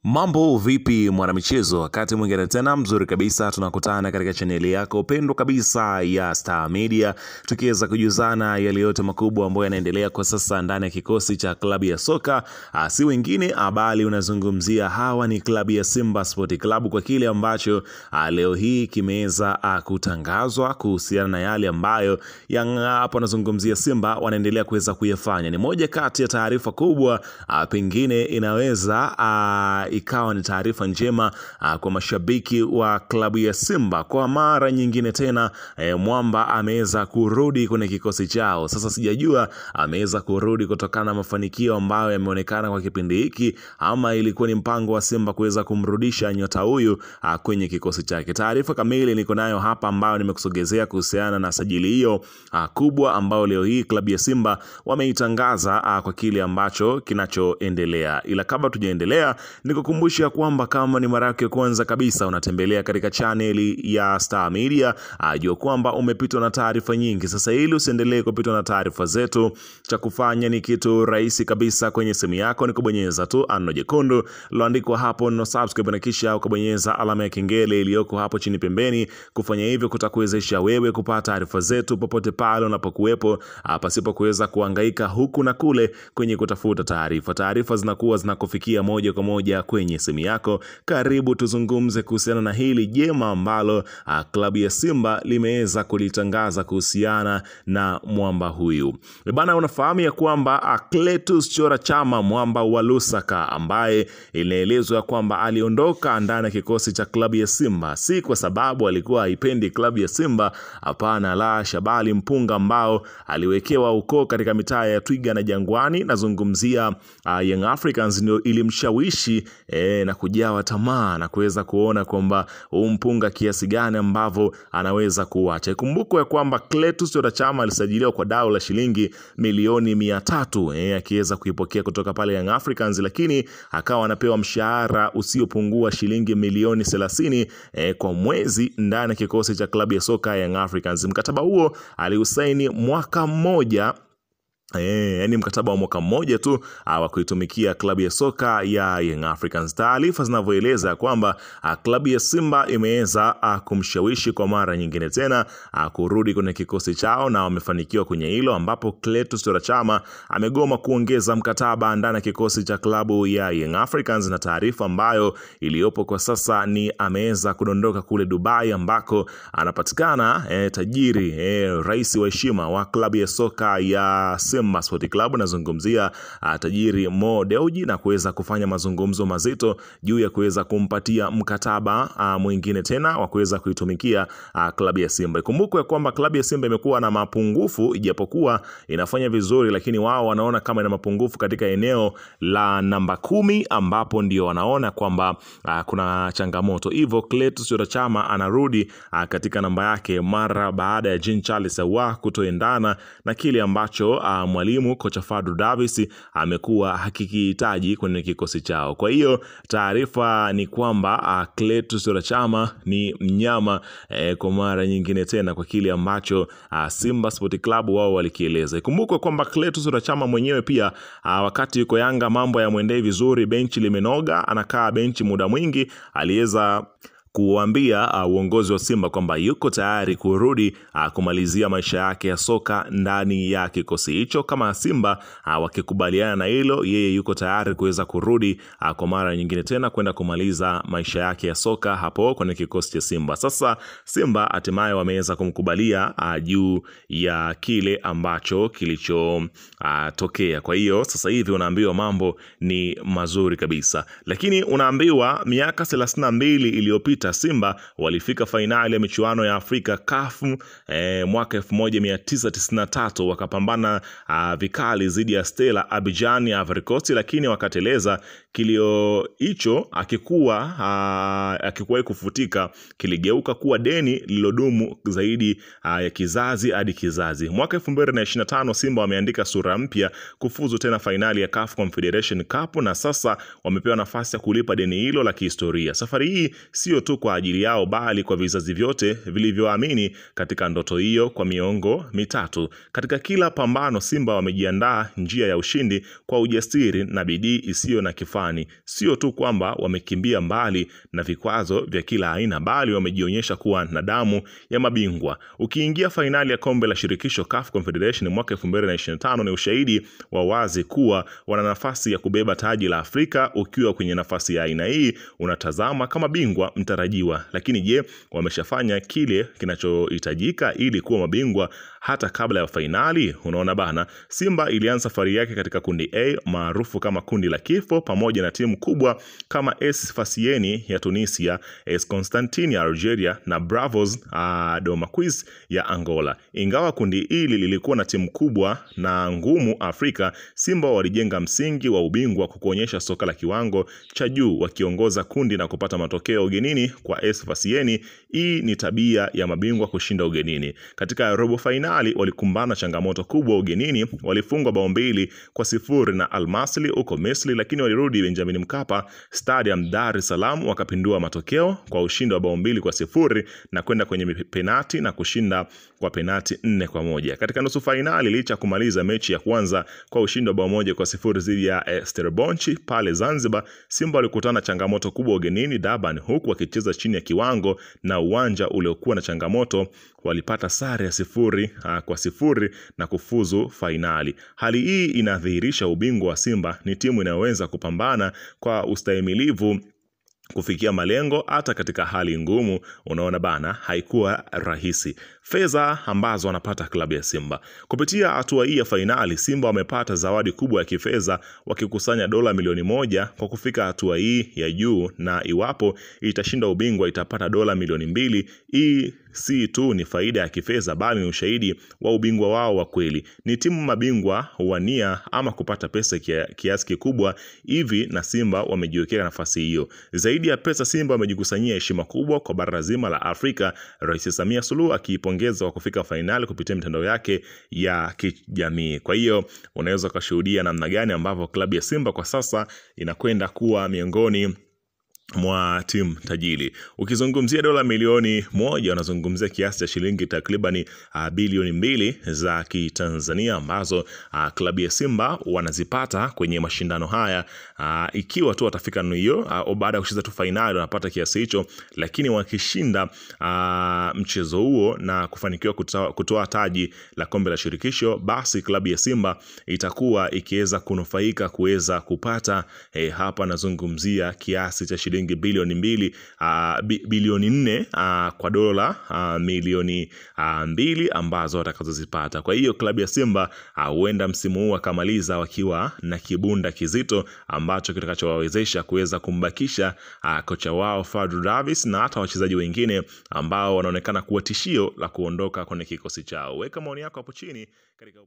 Mambo vipi mwanamichezo, wakati mwingine tena mzuri kabisa tunakutana katika chaneli yako pendwa kabisa ya Star Media, tukiweza kujuzana yale yote makubwa ambayo yanaendelea kwa sasa ndani ya kikosi cha klabu ya soka. Si wengine bali unazungumzia hawa ni klabu ya Simba Sport Club, kwa kile ambacho leo hii kimeweza kutangazwa kuhusiana na yale ambayo hapo nazungumzia Simba wanaendelea kuweza kuyafanya. Ni moja kati ya taarifa kubwa, pengine inaweza ikawa ni taarifa njema kwa mashabiki wa klabu ya Simba. Kwa mara nyingine tena Mwamba ameweza kurudi kwenye kikosi chao. Sasa sijajua ameweza kurudi kutokana na mafanikio ambayo yameonekana kwa kipindi hiki, ama ilikuwa ni mpango wa Simba kuweza kumrudisha nyota huyu kwenye kikosi chake. Taarifa kamili niko nayo hapa ambayo nimekusogezea kuhusiana na sajili hiyo kubwa ambayo leo hii klabu ya Simba wameitangaza kwa kile ambacho kinachoendelea. Ila kabla tujaendelea, nikukumbusha kwamba kama ni mara yako ya kwanza kabisa unatembelea katika chaneli ya Star Media, jua kwamba umepitwa na taarifa nyingi. Sasa ili usiendelee kupitwa na taarifa zetu, cha kufanya ni kitu rahisi kabisa. Kwenye simu yako ni kubonyeza tu neno jekundu liloandikwa hapo no subscribe, na kisha ukabonyeza alama ya kengele iliyoko hapo chini pembeni. Kufanya hivyo kutakuwezesha wewe kupata taarifa zetu popote pale unapokuwepo, pasipo kuweza kuhangaika huku na kule kwenye kutafuta taarifa. Taarifa zinakuwa zinakufikia moja kwa moja kwenye simu yako. Karibu tuzungumze kuhusiana na hili jema ambalo klabu ya Simba limeweza kulitangaza kuhusiana na mwamba huyu. Bana, unafahamu ya kwamba Clatous Chora Chama, mwamba wa Lusaka, ambaye inaelezwa kwamba aliondoka ndani ya kikosi cha klabu ya Simba si kwa sababu alikuwa haipendi klabu ya Simba, hapana la shabali, mpunga ambao aliwekewa uko katika mitaa ya Twiga na Jangwani, nazungumzia Young Africans, ndio ilimshawishi na kujawa tamaa na kuweza kuona kwamba mpunga kiasi gani ambavyo anaweza kuacha. Ikumbukwe ya kwamba Clatous Chora Chama alisajiliwa kwa dau la shilingi milioni 300 akiweza kuipokea kutoka pale Young Africans, lakini akawa anapewa mshahara usiopungua shilingi milioni 30 kwa mwezi ndani ya kikosi cha klabu ya soka Young Africans. Mkataba huo aliusaini mwaka mmoja, yani mkataba wa mwaka mmoja tu wa kuitumikia klabu ya soka ya Young Africans. Taarifa zinavyoeleza kwamba klabu ya Simba imeweza kumshawishi kwa mara nyingine tena kurudi kwenye kikosi chao, na wamefanikiwa kwenye hilo, ambapo Clatous Chora Chama amegoma kuongeza mkataba ndani ya kikosi cha klabu ya Young Africans, na taarifa ambayo iliyopo kwa sasa ni ameweza kudondoka kule Dubai, ambako anapatikana tajiri, rais wa heshima wa klabu ya soka ya Simba Sport Club, nazungumzia tajiri Mo Dewji, na kuweza kufanya mazungumzo mazito juu ya kuweza kumpatia mkataba mwingine tena wa kuweza kuitumikia klabu ya Simba. Ikumbukwe kwamba klabu ya Simba imekuwa na mapungufu, ijapokuwa inafanya vizuri, lakini wao wanaona kama ina mapungufu katika eneo la namba 10, ambapo ndio wanaona kwamba kuna changamoto. Hivyo Clatous Chora Chama anarudi katika namba yake mara baada ya Jean Charles Ahoua kutoendana na kile ambacho mwalimu kocha Fadlu Davis amekuwa hakikihitaji kwenye kikosi chao. Kwa hiyo taarifa ni kwamba Clatous Chora Chama ni mnyama kwa mara nyingine tena kwa kile ambacho Simba Sport Club wao walikieleza. Ikumbukwe kwamba Clatous Chora Chama mwenyewe pia wakati yuko Yanga mambo ya mwendee vizuri, benchi limenoga, anakaa benchi muda mwingi, aliweza kuambia uongozi wa Simba kwamba yuko tayari kurudi kumalizia maisha yake ya soka ndani ya kikosi hicho. Kama Simba wakikubaliana na hilo, yeye yuko tayari kuweza kurudi kwa mara nyingine tena kwenda kumaliza maisha yake ya soka hapo kwenye kikosi cha Simba. Sasa Simba hatimaye wameweza kumkubalia juu ya kile ambacho kilichotokea. Kwa hiyo sasa hivi unaambiwa mambo ni mazuri kabisa, lakini unaambiwa miaka 32 iliyopita Simba walifika fainali ya michuano ya Afrika CAF mwaka 1993, wakapambana vikali dhidi ya Stella Abidjan ya Ivory Coast, lakini wakateleza. Kilio hicho akikuwahi kufutika, kiligeuka kuwa deni lilodumu zaidi ya kizazi hadi kizazi. Mwaka 2025 Simba wameandika sura mpya kufuzu tena fainali ya CAF Confederation Cup, na sasa wamepewa nafasi ya kulipa deni hilo la kihistoria. Safari hii sio tu tu kwa ajili yao bali kwa vizazi vyote vilivyoamini katika ndoto hiyo kwa miongo mitatu. Katika kila pambano Simba wamejiandaa njia ya ushindi kwa ujasiri na bidii isiyo na kifani. Sio tu kwamba wamekimbia mbali na vikwazo vya kila aina bali wamejionyesha kuwa na damu ya mabingwa. Ukiingia fainali ya kombe la shirikisho CAF Confederation mwaka 2025 ni ushahidi wa wazi kuwa wana nafasi ya kubeba taji la Afrika. Ukiwa kwenye nafasi ya aina hii unatazama kama bingwa mtarajiwa. Lakini je, wameshafanya kile kinachohitajika ili kuwa mabingwa hata kabla ya fainali? Unaona bana, Simba ilianza safari yake katika kundi A maarufu kama kundi la kifo, pamoja na timu kubwa kama AS Fasieni ya Tunisia, AS Constantine ya Algeria na Bravos Domaquis ya Angola. Ingawa kundi hili lilikuwa na timu kubwa na ngumu Afrika, Simba walijenga msingi wa ubingwa kwa kuonyesha soka la kiwango cha juu, wakiongoza kundi na kupata matokeo ugenini kwa AS Fasieni. Hii ni tabia ya mabingwa kushinda ugenini. Katika robo finali walikumbana changamoto kubwa ugenini, walifungwa bao 2-0 na Al Masry huko Misri, lakini walirudi Benjamin Mkapa Stadium Dar es Salaam wakapindua matokeo kwa ushindi wa bao 2-0 na kwenda kwenye penati na kushinda kwa penati 4-1. Katika nusu finali, licha kumaliza mechi ya kwanza kwa ushindi wa bao 1-0 dhidi ya Stellenbosch pale Zanzibar, Simba walikutana changamoto kubwa ugenini Durban, huku wakicheza chini ya kiwango na uwanja uliokuwa na changamoto. Walipata sare ya 0-0 na kufuzu fainali. Hali hii inadhihirisha ubingwa wa Simba ni timu inayoweza kupambana kwa ustahimilivu kufikia malengo hata katika hali ngumu. Unaona bana, haikuwa rahisi. Fedha ambazo wanapata klabu ya Simba kupitia hatua hii ya fainali, Simba wamepata zawadi kubwa ya kifedha, wakikusanya dola milioni 1 kwa kufika hatua hii ya juu, na iwapo itashinda ubingwa itapata dola milioni 2. Hii si tu ni faida ya kifedha bali ni ushahidi wa ubingwa wao wa kweli. Ni timu mabingwa wania ama kupata pesa kiasi kikubwa hivi, na Simba wamejiwekea nafasi hiyo. Zaidi ya pesa, Simba wamejikusanyia heshima kubwa kwa bara zima la Afrika. Rais Samia Suluhu akiipongeza kwa kufika fainali kupitia mitandao yake ya kijamii. Kwa hiyo unaweza kushuhudia namna gani ambavyo klabu ya Simba kwa sasa inakwenda kuwa miongoni mwa timu tajiri. Ukizungumzia dola milioni 1 unazungumzia kiasi cha shilingi takribani bilioni 2 za Kitanzania ambazo klabu ya Simba wanazipata kwenye mashindano haya, ikiwa tu watafika hiyo baada ya kucheza tu fainali wanapata kiasi hicho. Lakini wakishinda mchezo huo na kufanikiwa kutoa taji la kombe la shirikisho, basi klabu ya Simba itakuwa ikiweza kunufaika kuweza kupata hapa nazungumzia kiasi cha shilingi bilioni 4 kwa dola milioni 2 ambazo watakazozipata. Kwa hiyo klabu ya Simba huenda msimu huu akamaliza wakiwa na kibunda kizito ambacho kitakachowawezesha kuweza kumbakisha kocha wao Fadlu Davis na hata wachezaji wengine ambao wanaonekana kuwa tishio la kuondoka kwenye kikosi chao. Weka maoni yako hapo chini katika